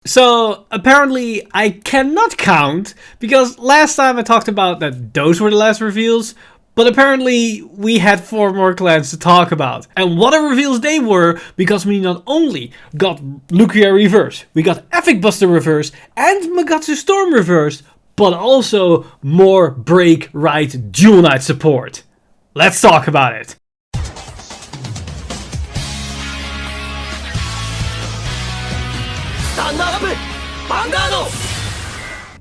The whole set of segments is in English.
So apparently I cannot count, because last time I talked about that those were the last reveals, but apparently we had 4 more clans to talk about. And what a reveals they were, because we not only got Luquier Reverse, we got Epic Buster Reverse and Magatsu Storm Reverse, but also more Break Right Jewel Knight support. Let's talk about it.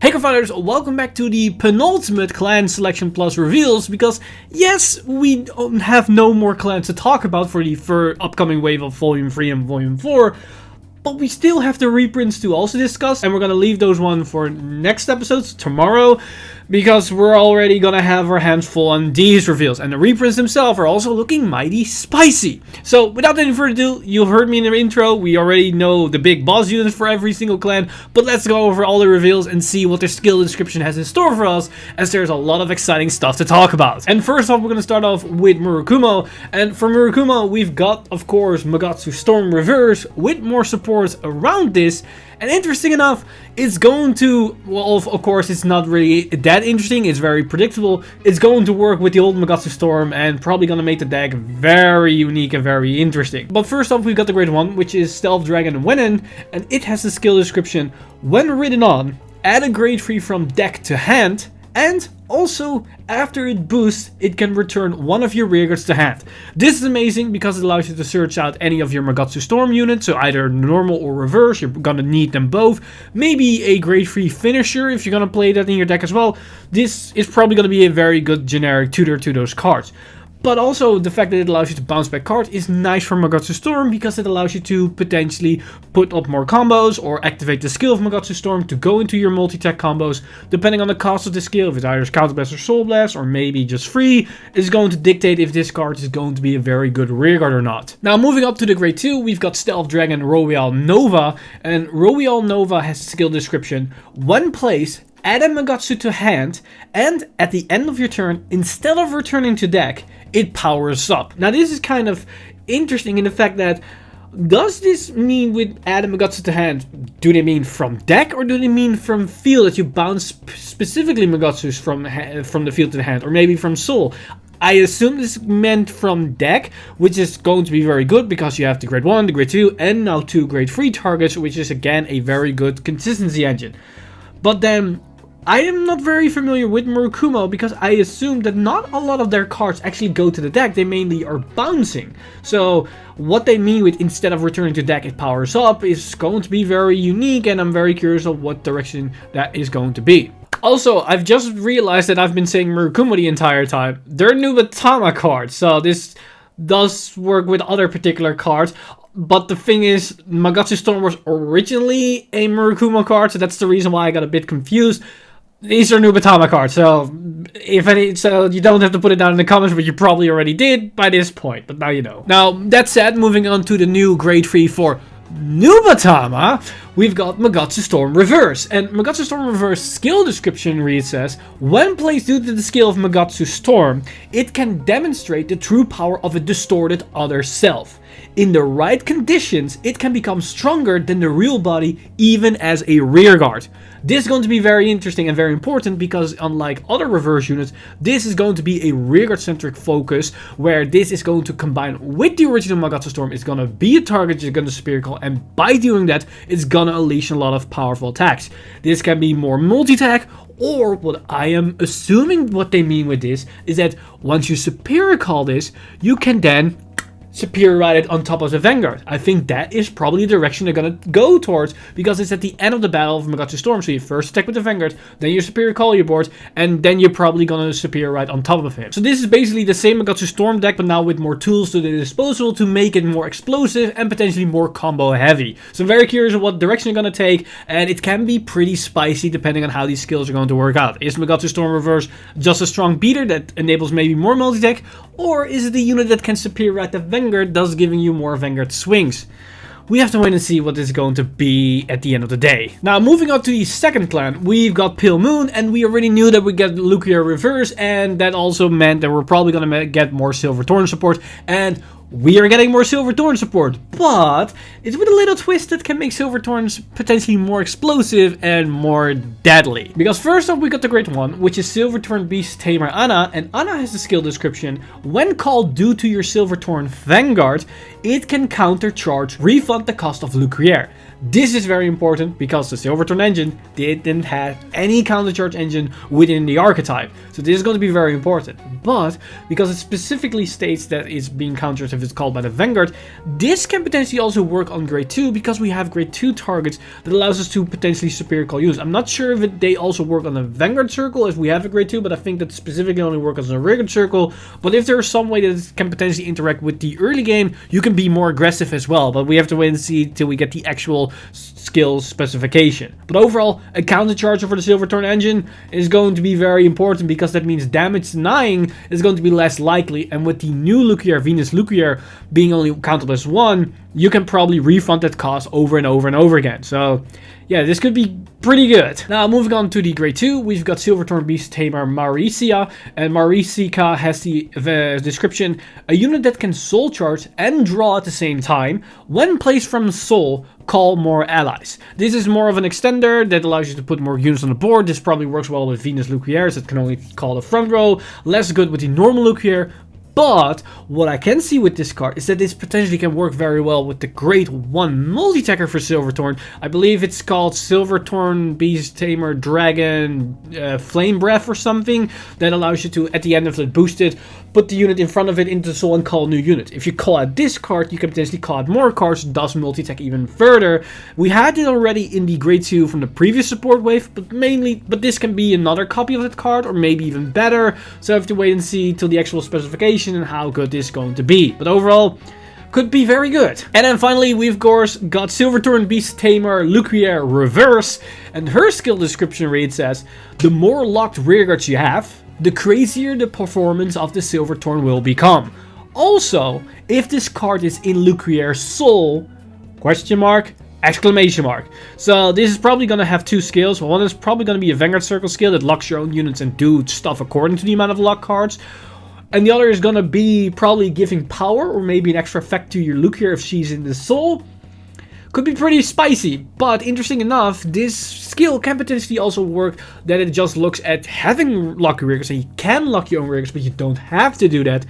Hey Cardfighters, welcome back to the penultimate clan selection plus reveals, because yes, we have no more clans to talk about for the upcoming wave of Volume 3 and Volume 4, but we still have the reprints to also discuss, and we're gonna leave those one for next episodes tomorrow, because we're already gonna have our hands full on these reveals, and the reprints themselves are also looking mighty spicy. So without any further ado, you've heard me in the intro, we already know the big boss units for every single clan, but let's go over all the reveals and see what their skill description has in store for us, as there's a lot of exciting stuff to talk about. And first off, we're gonna start off with Murakumo, and for Murakumo we've got, of course, Magatsu Storm Reverse with more support around this. And interesting enough, it's going to, well, of course, it's not really that interesting, it's very predictable. It's going to work with the old Magatsu Storm and probably going to make the deck very unique and very interesting. But first off, we've got the great one, which is Stealth Dragon Wennen, and it has the skill description: when ridden on, add a grade 3 from deck to hand, and also, after it boosts, it can return one of your rearguards to hand. This is amazing because it allows you to search out any of your Magatsu Storm units, so either normal or reverse, you're gonna need them both. Maybe a grade 3 finisher if you're gonna play that in your deck as well. This is probably gonna be a very good generic tutor to those cards. But also, the fact that it allows you to bounce back cards is nice for Magatsu Storm, because it allows you to potentially put up more combos or activate the skill of Magatsu Storm to go into your multi-tech combos. Depending on the cost of the skill, if it's either Counter Blast or Soul Blast, or maybe just free, is going to dictate if this card is going to be a very good rearguard or not. Now, moving up to the grade 2, we've got Stealth Dragon Royale Nova, and Royale Nova has a skill description: when placed, add a Magatsu to hand, and at the end of your turn, instead of returning to deck, it powers up. Now this is kind of interesting in the fact that, does this mean with add a Magatsu to hand, do they mean from deck, or do they mean from field, that you bounce specifically Magatsus from the field to the hand, or maybe from soul? I assume this is meant from deck, which is going to be very good because you have the grade 1, the grade 2, and now 2 grade 3 targets, which is again a very good consistency engine. But then, I am not very familiar with Murakumo, because I assume that not a lot of their cards actually go to the deck, they mainly are bouncing. So what they mean with instead of returning to deck it powers up is going to be very unique, and I'm very curious of what direction that is going to be. Also, I've just realized that I've been saying Murakumo the entire time. They're Nubatama cards, so this does work with other particular cards. But the thing is, Magatsu Storm was originally a Murakumo card, so that's the reason why I got a bit confused. These are Nubatama cards, so so you don't have to put it down in the comments, but you probably already did by this point, but now you know. Now, that said, moving on to the new grade 3 for Nubatama, we've got Magatsu Storm Reverse. And Magatsu Storm Reverse skill description reads as: when placed due to the skill of Magatsu Storm, it can demonstrate the true power of a distorted other self. In the right conditions, it can become stronger than the real body, even as a rearguard. This is going to be very interesting and very important, because unlike other reverse units, this is going to be a rearguard centric focus, where this is going to combine with the original Magatsu Storm. It's going to be a target you're going to Superior Call, and by doing that, it's going to unleash a lot of powerful attacks. This can be more multi-attack, or what I am assuming what they mean with this is that once you Superior Call this, you can then Superior Ride it on top of the Vanguard. I think that is probably the direction they're gonna go towards, because it's at the end of the battle of Magatsu Storm. So you first attack with the Vanguard, then you Superior Call your board, and then you're probably gonna Superior Ride on top of him. So this is basically the same Magatsu Storm deck, but now with more tools to their disposal to make it more explosive and potentially more combo heavy. So I'm very curious of what direction they're gonna take, and it can be pretty spicy depending on how these skills are going to work out. Is Magatsu Storm Reverse just a strong beater that enables maybe more multi-deck, or is it a unit that can Superior Ride the Vanguard, thus giving you more Vanguard swings? We have to wait and see what this is going to be at the end of the day. Now, moving on to the second clan, we've got Pale Moon, and we already knew that we get Luquier Reverse, and that also meant that we're probably going to get more Silver Thorn support, and we are getting more Silver Thorn support, but it's with a little twist that can make Silver Thorns potentially more explosive and more deadly. Because first off, we got the great one, which is Silver Thorn Beast Tamer Anna, and Anna has the skill description: when called due to your Silver Thorn Vanguard, it can countercharge refund the cost of Luquier. This is very important because the Silver Thorn engine didn't have any countercharge engine within the archetype. So this is going to be very important. But because it specifically states that it's being countered if it's called by the Vanguard, this can potentially also work on grade 2 because we have grade 2 targets that allows us to potentially superior call units. I'm not sure if they also work on the Vanguard circle if we have a grade 2, but I think that specifically only work on the Vanguard circle. But if there's some way that it can potentially interact with the early game, you can be more aggressive as well. But we have to wait and see till we get the actual skill specification. But overall, a countercharger for the Silver Thorn engine is going to be very important because that means damage denying is going to be less likely, and with the new Luquier, Venus Luquier, being only countable as 1, you can probably refund that cost over and over and over again. So yeah, this could be pretty good. Now moving on to the grade 2, we've got Silver Thorn Beast Tamer Maricia, and Maricia has the description: a unit that can soul charge and draw at the same time. When placed from soul, call more allies. This is more of an extender that allows you to put more units on the board. This probably works well with Venus Luquiers that can only call the front row, less good with the normal Luquier. But what I can see with this card is that this potentially can work very well with the grade 1 multi-tacker for Silver Thorn. I believe it's called Silver Thorn Beast Tamer Dragon Flame Breath or something, that allows you to, at the end of it, boost it, put the unit in front of it into the soul and call a new unit. If you call out this card, you can potentially call out more cards, thus multi-tack even further. We had it already in the grade 2 from the previous support wave, but this can be another copy of that card, or maybe even better. So I have to wait and see till the actual specification and how good this is going to be. But overall, could be very good. And then finally, we of course got Silver Thorn Beast Tamer Luquier Reverse, and her skill description reads as: the more locked rearguards you have, the crazier the performance of the Silver Thorn will become. Also, if this card is in Luquier's soul, question mark, exclamation mark. So this is probably going to have 2 skills. One is probably going to be a Vanguard Circle skill that locks your own units and do stuff according to the amount of lock cards. And the other is going to be probably giving power or maybe an extra effect to your Luquier if she's in the soul. Could be pretty spicy, but interesting enough, this skill can potentially also work that it just looks at having lucky rearguards, and you can lock your own rearguards, but you don't have to do that.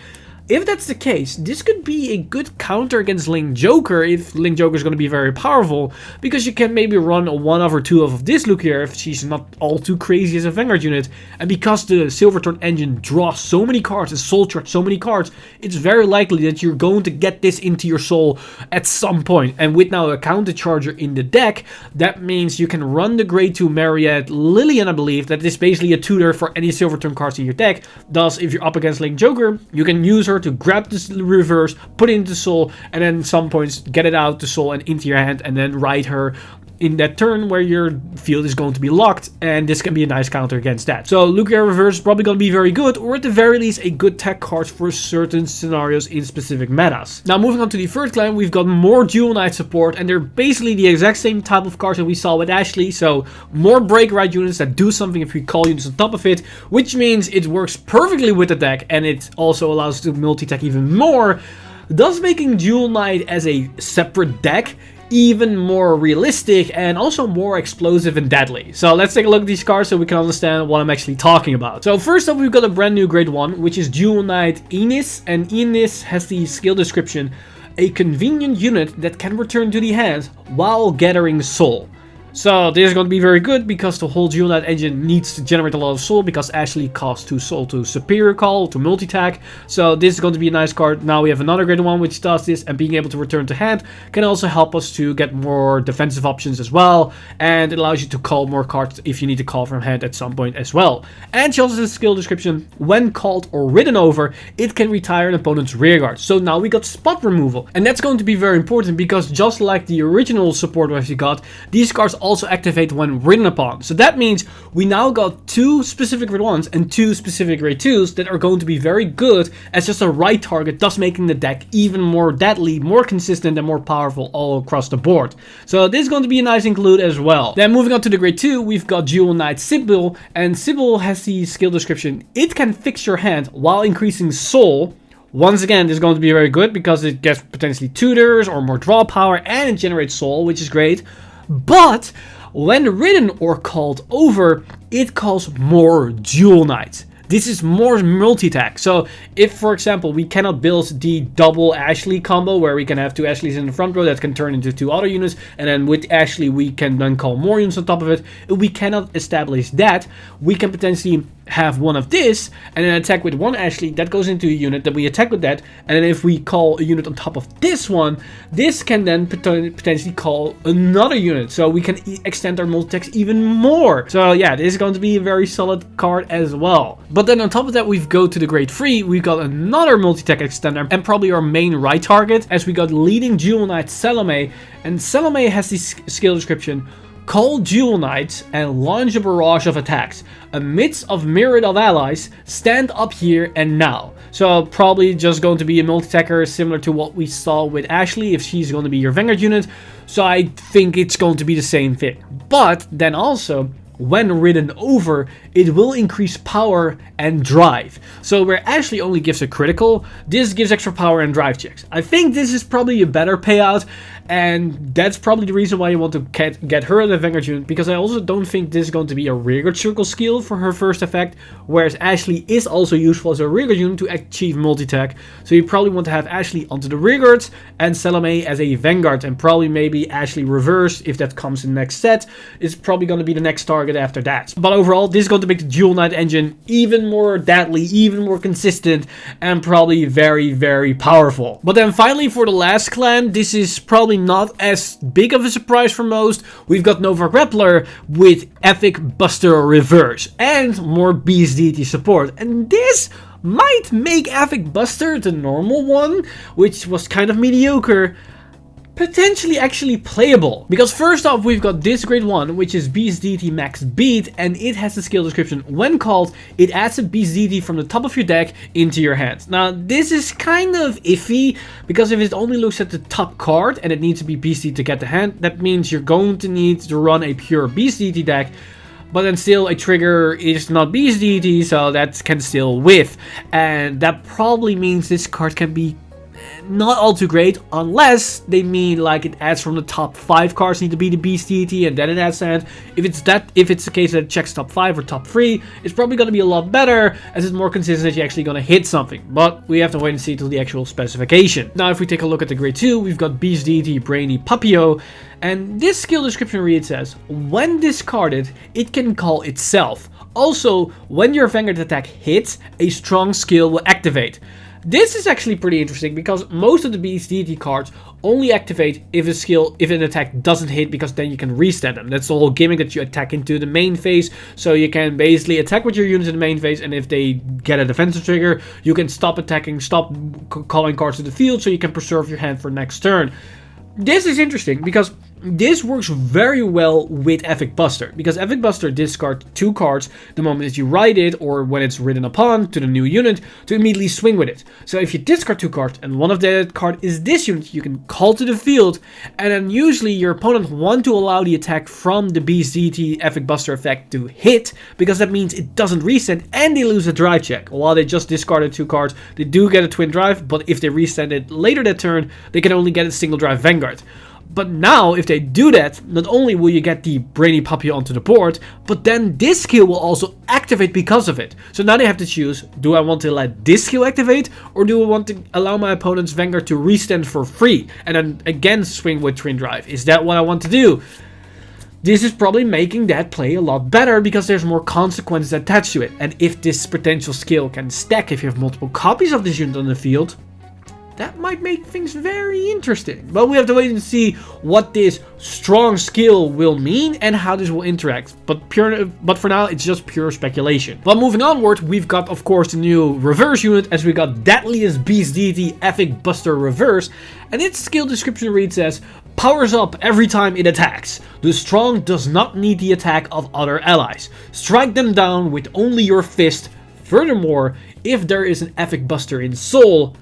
If that's the case, this could be a good counter against Link Joker if Link Joker is going to be very powerful, because you can maybe run a 1 of or 2 of this Luquier if she's not all too crazy as a Vanguard unit. And because the Silver Thorn engine draws so many cards and soul charge so many cards, it's very likely that you're going to get this into your soul at some point. And with now a counter charger in the deck, that means you can run the grade 2 Myriad Lillian, I believe, that is basically a tutor for any Silver Thorn cards in your deck. Thus, if you're up against Link Joker, you can use her to grab this reverse, put it into soul, and then some points get it out to soul and into your hand, and then ride her in that turn where your field is going to be locked, and this can be a nice counter against that. So Luquier Reverse is probably going to be very good, or at the very least a good tech card for certain scenarios in specific metas. Now moving on to the third clan, we've got more Jewel Knight support, and they're basically the exact same type of cards that we saw with Ashley. So more break ride units that do something if we call units on top of it, which means it works perfectly with the deck, and it also allows us to multi-tech even more, thus making Jewel Knight as a separate deck even more realistic and also more explosive and deadly. So let's take a look at these cards so we can understand what I'm actually talking about. So first up, we've got a brand new grade 1, which is Jewel Knight Eunice, and Eunice has the skill description: a convenient unit that can return to the hand while gathering soul. So this is going to be very good because the whole Jewel Knight engine needs to generate a lot of soul, because Ashley costs 2 soul to superior call, to multi-tack. So this is going to be a nice card. Now we have another grade 1 which does this, and being able to return to hand can also help us to get more defensive options as well, and it allows you to call more cards if you need to call from hand at some point as well. And she also has a skill description: when called or ridden over, it can retire an opponent's rearguard. So now we got spot removal, and that's going to be very important because just like the original support waves you got, these cards also activate when ridden upon. So that means we now got 2 specific grade 1s and 2 specific grade 2s that are going to be very good as just a right target, thus making the deck even more deadly, more consistent, and more powerful all across the board. So this is going to be a nice include as well. Then moving on to the grade 2, we've got Jewel Knight Sybil, and Sybil has the skill description: it can fix your hand while increasing soul Once again, this is going to be very good because it gets potentially tutors or more draw power, and it generates soul, which is great. But when ridden or called over, it calls more Jewel Knights. This is more multi-attack. So if, for example, we cannot build the double Ashley combo where we can have 2 Ashleys in the front row that can turn into 2 other units, and then with Ashley we can then call more units on top of it. If we cannot establish that, we can potentially have one of this and then attack with 1 Ashley that goes into a unit, that we attack with that, and then if we call a unit on top of this one, this can then potentially call another unit, so we can extend our multi-attacks even more. So yeah, this is going to be a very solid card as well. But then on top of that, we go to the grade 3, we've got another multi-attack extender, and probably our main right target, as we got leading Jewel Knight Salome, and Salome has this skill description: call Jewel Knights and launch a barrage of attacks. Amidst of myriad of allies, stand up here and now. So probably just going to be a multi-attacker similar to what we saw with Ashley if she's going to be your Vanguard unit. So I think it's going to be the same thing. But then also, when ridden over, it will increase power and drive. So where Ashley only gives a critical, this gives extra power and drive checks. I think this is probably a better payout, and that's probably the reason why you want to get her in the Vanguard unit, because I also don't think this is going to be a rearguard circle skill for her first effect, whereas Ashley is also useful as a rearguard unit to achieve multi-attack. So you probably want to have Ashley onto the rearguards and Salome as a Vanguard, and probably maybe Ashley reverse if that comes in the next set. It's probably going to be the next target after that. But overall, this is going to make the Jewel Knight engine even more deadly, even more consistent, and probably very, very powerful. But then finally, for the last clan, this is probably not as big of a surprise for most. We've got Nova Grappler with Epic Buster Reverse and more Beast Deity support. And this might make Epic Buster, the normal one, which was kind of mediocre, potentially actually playable. Because first off, we've got this grade 1, which is Beast Deity Max Beat, and it has the skill description: when called, it adds a Beast Deity from the top of your deck into your hand. Now, this is kind of iffy, because if it only looks at the top card and it needs to be Beast Deity to get the hand, that means you're going to need to run a pure Beast Deity deck. But then still, a trigger is not Beast Deity, so that can still whiff. And that probably means this card can be not all too great, unless they mean like it adds from the top 5 cards need to be the Beast Deity and then it adds hand. If it's the case that it checks top 5 or top 3, it's probably going to be a lot better, as it's more consistent that you're actually going to hit something. But we have to wait and see till the actual specification. Now, if we take a look at the grade 2, we've got Beast Deity Brainy Papio, and this skill description reads as: when discarded, it can call itself. Also, when your Vanguard attack hits, a strong skill will activate. This is actually pretty interesting, because most of the Beast Deity cards only activate if an attack doesn't hit, because then you can reset them. That's the whole gimmick, that you attack into the main phase, so you can basically attack with your units in the main phase, and if they get a defensive trigger, you can stop attacking, stop calling cards to the field, so you can preserve your hand for next turn. This is interesting, because this works very well with Epic Buster, because Epic Buster discards 2 cards the moment that you ride it, or when it's ridden upon to the new unit, to immediately swing with it. So if you discard 2 cards and one of the card is this unit, you can call to the field, and then usually your opponent want to allow the attack from the Beast Deity Epic Buster effect to hit, because that means it doesn't reset and they lose a drive check. While they just discarded 2 cards, they do get a twin drive, but if they reset it later that turn, they can only get a single drive Vanguard. But now, if they do that, not only will you get the Brainy Papio onto the board, but then this skill will also activate because of it. So now they have to choose: do I want to let this skill activate, or do I want to allow my opponent's Vanguard to restand for free and then again swing with Twin Drive? Is that what I want to do? This is probably making that play a lot better, because there's more consequences attached to it. And if this potential skill can stack if you have multiple copies of this unit on the field, that might make things very interesting. But we have to wait and see what this strong skill will mean and how this will interact. But for now, it's just pure speculation. But moving onward, we've got, of course, the new reverse unit, as we got Deadliest Beast Deity Epic Buster Reverse. And its skill description reads as: powers up every time it attacks. The strong does not need the attack of other allies. Strike them down with only your fist. Furthermore, if there is an Epic Buster in soul, ...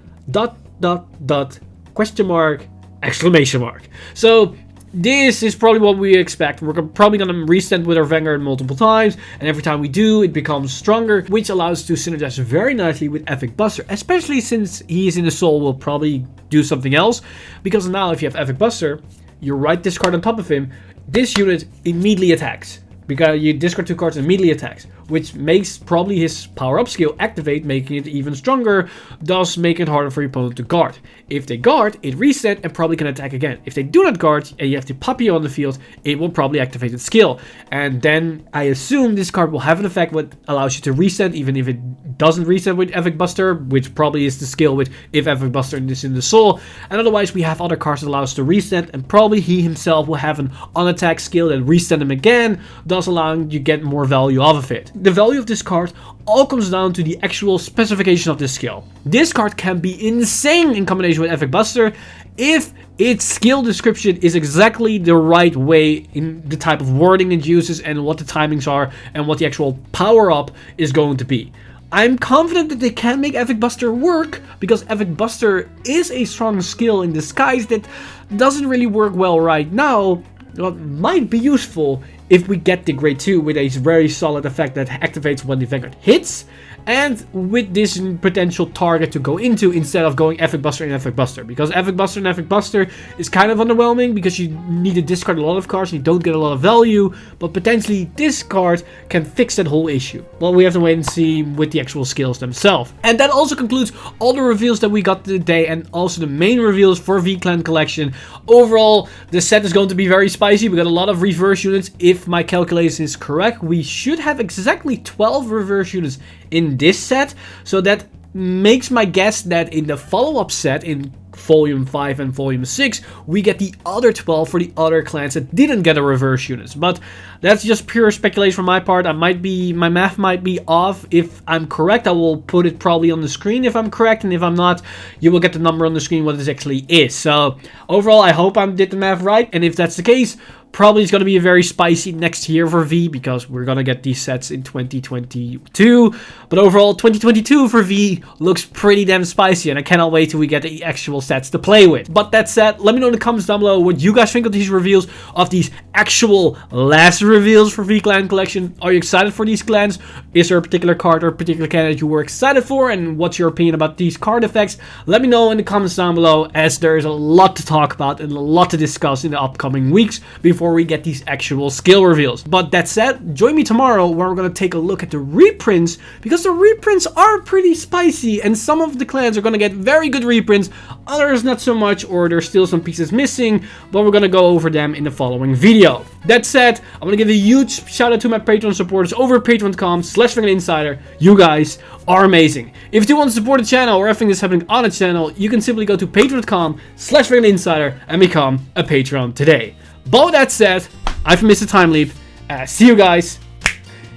question mark, exclamation mark. So This is probably what we expect. We're probably going to reset with our Vanguard multiple times, and every time we do, it becomes stronger, which allows us to synergize very nicely with Epic Buster, especially since he is in the soul, will probably do something else, because now if you have Epic Buster, you write this card on top of him, this unit immediately attacks. Because you discard 2 cards and immediately attacks, which makes probably his power-up skill activate, making it even stronger, thus making it harder for your opponent to guard. If they guard, it resets and probably can attack again. If they do not guard and you have the Papio on the field, it will probably activate its skill. And then I assume this card will have an effect that allows you to reset, even if it doesn't reset with Epic Buster, which probably is the skill with if Epic Buster is in the soul. And otherwise we have other cards that allow us to reset, and probably he himself will have an on-attack skill that reset him again, thus allowing you get more value off of it. The value of this card all comes down to the actual specification of this skill. This card can be insane in combination with Epic Buster if its skill description is exactly the right way in the type of wording it uses and what the timings are and what the actual power up is going to be. I'm confident that they can make Epic Buster work, because Epic Buster is a strong skill in disguise that doesn't really work well right now, but might be useful if we get the grade 2 with a very solid effect that activates when the Vanguard hits, and with this potential target to go into instead of going Epic Buster and Epic Buster. Because Epic Buster and Epic Buster is kind of underwhelming because you need to discard a lot of cards and you don't get a lot of value, but potentially this card can fix that whole issue. Well, we have to wait and see with the actual skills themselves. And that also concludes all the reveals that we got today, and also the main reveals for V-Clan Collection. Overall, the set is going to be very spicy. We got a lot of reverse units. If my calculation is correct, we should have exactly 12 reverse units in this set, so that makes my guess that in the follow-up set in Volume 5 and Volume 6, we get the other 12 for the other clans that didn't get a reverse units. But that's just pure speculation from my part. My math might be off. If I'm correct, I will put it probably on the screen if I'm correct, and if I'm not, you will get the number on the screen what it actually is. So overall, I hope I did the math right, and if that's the case, probably it's going to be a very spicy next year for V, because we're going to get these sets in 2022. But overall, 2022 for V looks pretty damn spicy, and I cannot wait till we get the actual sets to play with. But that said, let me know in the comments down below what you guys think of these reveals, of these actual last reveals for V-Clan Collection. Are you excited for these clans? Is there a particular card or a particular candidate you were excited for? And what's your opinion about these card effects? Let me know in the comments down below, as there is a lot to talk about and a lot to discuss in the upcoming weeks before we get these actual skill reveals. But that said, join me tomorrow where we're going to take a look at the reprints, because the reprints are pretty spicy and some of the clans are going to get very good reprints, others not so much, or there's still some pieces missing, but we're going to go over them in the following video. That said, I'm going to give a huge shout out to my Patreon supporters over at patreon.com/VanguardInsider. You guys are amazing. If you do want to support the channel or everything that's happening on the channel, you can simply go to patreon.com/VanguardInsider and become a Patreon today. But with that said, I've missed a time leap, and I see you guys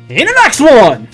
in the next one!